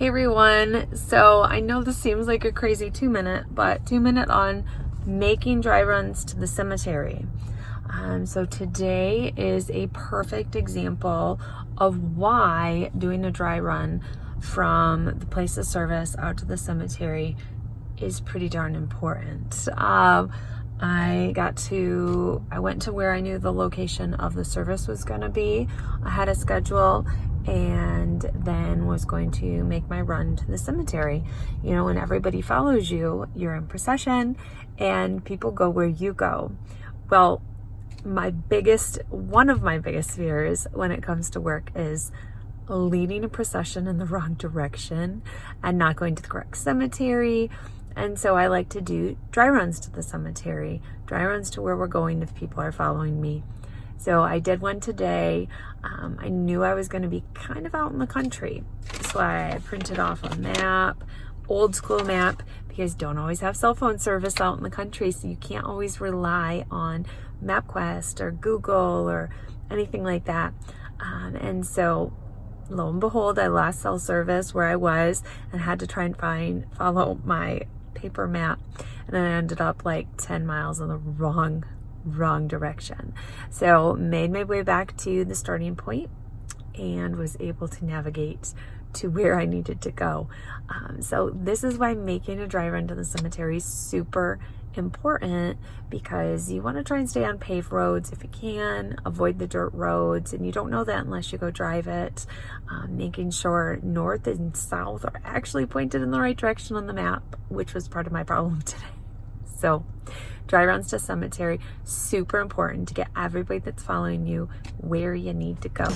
Hey everyone, so I know this seems like a crazy 2-minute, but 2-minute on making dry runs to the cemetery. So today is a perfect example of why doing a dry run from the place of service out to the cemetery is pretty darn important. I went to where I knew the location of the service was going to be. I had a schedule and then was going to make my run to the cemetery. You know, when everybody follows you, you're in procession and people go where you go. Well, one of my biggest fears when it comes to work is leading a procession in the wrong direction and not going to the correct cemetery. And so I like to do dry runs to the cemetery, dry runs to where we're going if people are following me. So I did one today. I knew I was going to be kind of out in the country. That's why I printed off a map, old school map, because don't always have cell phone service out in the country. So you can't always rely on MapQuest or Google or anything like that. And so lo and behold, I lost cell service where I was and had to try and follow my paper map. And then I ended up like 10 miles in the wrong direction. So made my way back to the starting point and was able to navigate to where I needed to go. So this is why making a dry run to the cemetery is super important, because you want to try and stay on paved roads if you can, avoid the dirt roads, and you don't know that unless you go drive it. Making sure north and south are actually pointed in the right direction on the map, which was part of my problem today. So dry runs to cemetery, super important to get everybody that's following you where you need to go.